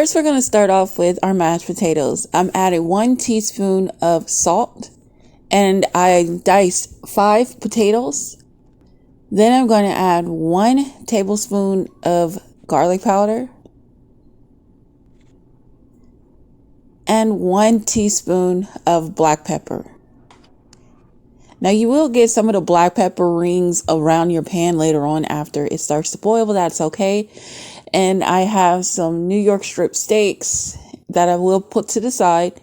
First, we're going to start off with our mashed potatoes. I'm adding 1 teaspoon of salt, and I diced 5 potatoes. Then I'm going to add 1 tablespoon of garlic powder and 1 teaspoon of black pepper. Now you will get some of the black pepper rings around your pan later on after it starts to boil, but that's okay. And I have some New York strip steaks that I will put to the side.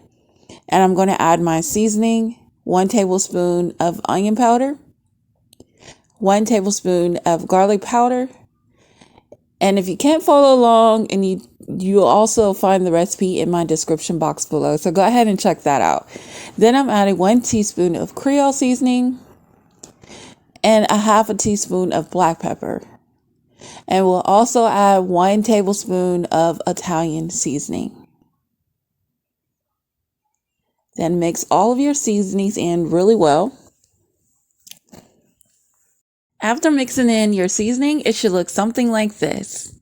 And I'm going to add my seasoning, 1 tablespoon of onion powder, 1 tablespoon of garlic powder. And if you can't follow along, and you'll also find the recipe in my description box below. So go ahead and check that out. Then I'm adding 1 teaspoon of creole seasoning and a half a teaspoon of black pepper. And we'll also add 1 tablespoon of Italian seasoning. Then mix all of your seasonings in really well. After mixing in your seasoning, it should look something like this.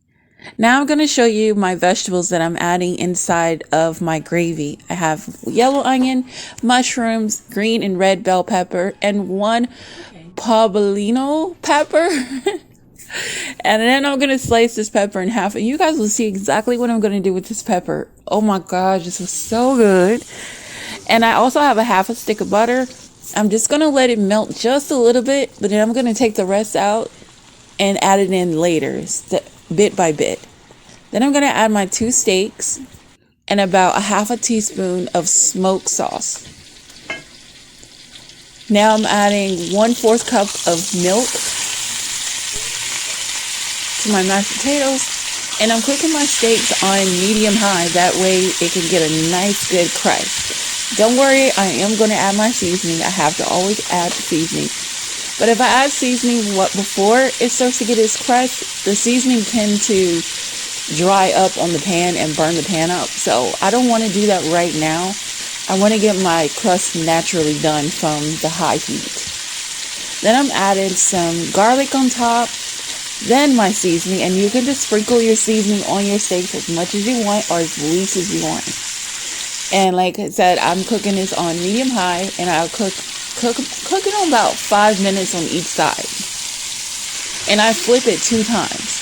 Now I'm going to show you my vegetables that I'm adding inside of my gravy. I have yellow onion, mushrooms, green and red bell pepper, and 1 Poblano pepper. And then I'm going to slice this pepper in half. And you guys will see exactly what I'm going to do with this pepper. Oh my gosh, this was so good. And I also have a half a stick of butter. I'm just going to let it melt just a little bit, but then I'm going to take the rest out and add it in later, bit by bit. Then I'm going to add my 2 steaks and about a half a teaspoon of smoked sauce. Now I'm adding 1/4 cup of milk to my mashed potatoes, and I'm cooking my steaks on medium high. That way it can get a nice good crust. Don't worry, I am going to add my seasoning. I have to always add seasoning. But if I add seasoning before it starts to get its crust, the seasoning tends to dry up on the pan and burn the pan up. So I don't want to do that right now. I want to get my crust naturally done from the high heat. Then I'm adding some garlic on top, then my seasoning, and you can just sprinkle your seasoning on your steaks as much as you want or as least as you want. And like I said, I'm cooking this on medium high, and I'll cook it on about 5 minutes on each side. And I flip it 2 times.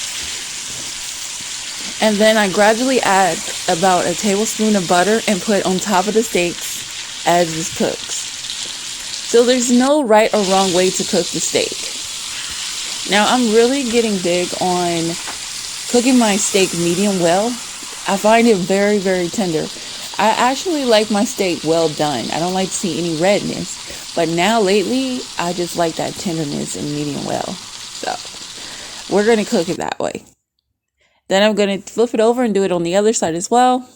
And then I gradually add about a tablespoon of butter and put on top of the steaks as this cooks. So there's no right or wrong way to cook the steak. Now I'm really getting big on cooking my steak medium well. I find it very, very tender. I actually like my steak well done. I don't like to see any redness. But now lately, I just like that tenderness in medium well. So we're going to cook it that way. Then I'm going to flip it over and do it on the other side as well.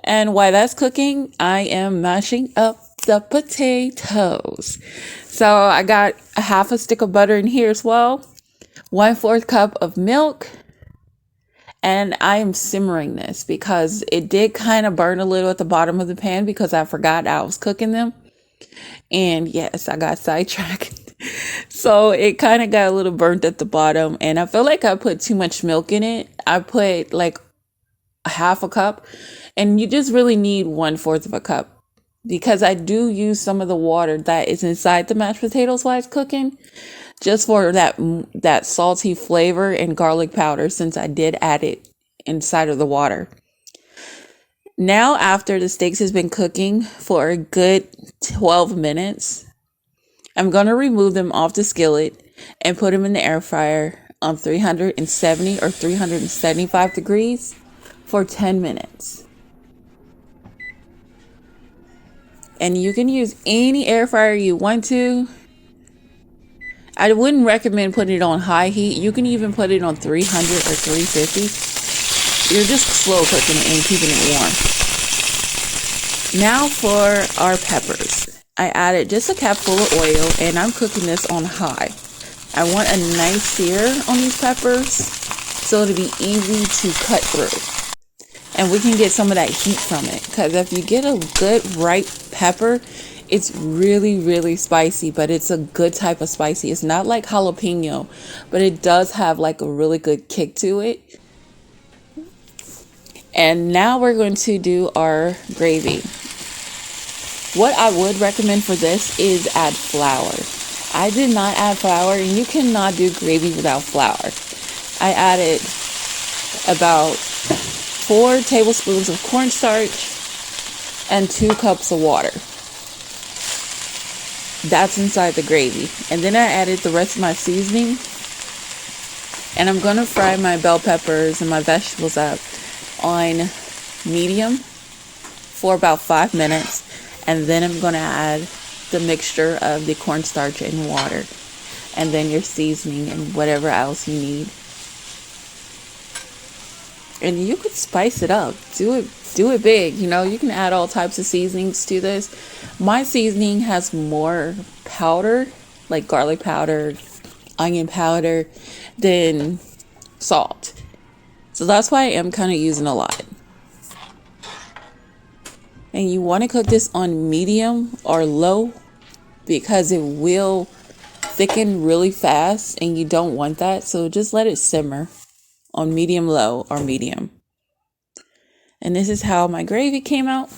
And while that's cooking, I am mashing up the potatoes. So I got a half a stick of butter in here as well. 1/4 cup of milk. And I am simmering this because it did kind of burn a little at the bottom of the pan because I forgot I was cooking them. And yes, I got sidetracked. So it kind of got a little burnt at the bottom. And I feel like I put too much milk in it. I put like a half a cup. And you just really need 1/4 of a cup. Because I do use some of the water that is inside the mashed potatoes while it's cooking. Just for that salty flavor and garlic powder, since I did add it inside of the water. Now, after the steaks has been cooking for a good 12 minutes, I'm going to remove them off the skillet and put them in the air fryer on 370 or 375 degrees for 10 minutes. And you can use any air fryer you want to. I wouldn't recommend putting it on high heat. You can even put it on 300 or 350. You're just slow cooking it and keeping it warm. Now for our peppers. I added just a cap full of oil, and I'm cooking this on high. I want a nice sear on these peppers so it'll be easy to cut through. And we can get some of that heat from it. Because if you get a good ripe pepper, it's really, really spicy, but it's a good type of spicy. It's not like jalapeno, but it does have like a really good kick to it. And now we're going to do our gravy. What I would recommend for this is add flour. I did not add flour, and you cannot do gravy without flour. I added about 4 tablespoons of cornstarch and 2 cups of water. That's inside the gravy. And then I added the rest of my seasoning. And I'm going to fry my bell peppers and my vegetables up on medium for about 5 minutes. And then I'm going to add the mixture of the cornstarch and water. And then your seasoning and whatever else you need. And you could spice it up. Do it big. You know, you can add all types of seasonings to this. My seasoning has more powder, like garlic powder, onion powder, than salt. So that's why I am kind of using a lot. And you want to cook this on medium or low because it will thicken really fast, and you don't want that. So just let it simmer on medium low or medium. And this is how my gravy came out.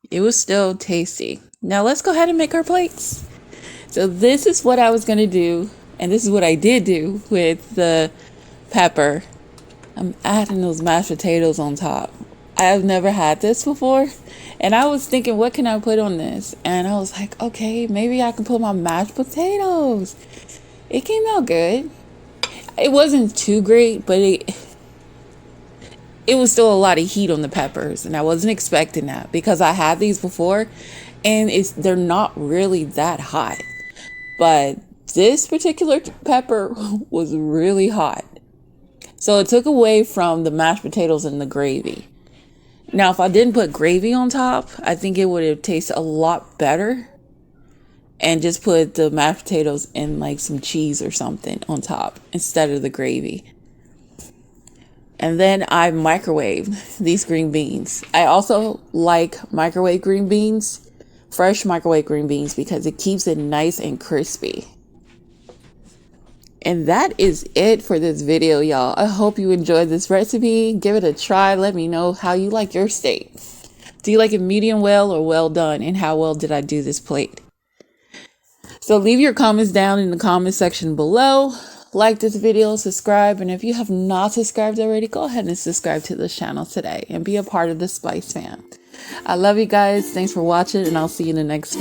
It was still tasty. Now let's go ahead and make our plates. So this is what I was going to do, and this is what I did do with the pepper. I'm adding those mashed potatoes on top. I've never had this before, and I was thinking, what can I put on this? And I was like, okay, maybe I can put my mashed potatoes. It came out good. It wasn't too great, but it was still a lot of heat on the peppers, and I wasn't expecting that because I had these before, and they're not really that hot. But this particular pepper was really hot. So it took away from the mashed potatoes and the gravy. Now, if I didn't put gravy on top, I think it would have tasted a lot better. And just put the mashed potatoes and like some cheese or something on top instead of the gravy. And then I microwaved these green beans. I also like microwave green beans, fresh microwave green beans, because it keeps it nice and crispy. And that is it for this video, y'all. I hope you enjoyed this recipe. Give it a try. Let me know how you like your steak. Do you like it medium well or well done? And how well did I do this plate? So leave your comments down in the comment section below. Like this video, subscribe, and if you have not subscribed already, go ahead and subscribe to this channel today and be a part of the Spice fam. I love you guys. Thanks for watching, and I'll see you in the next video.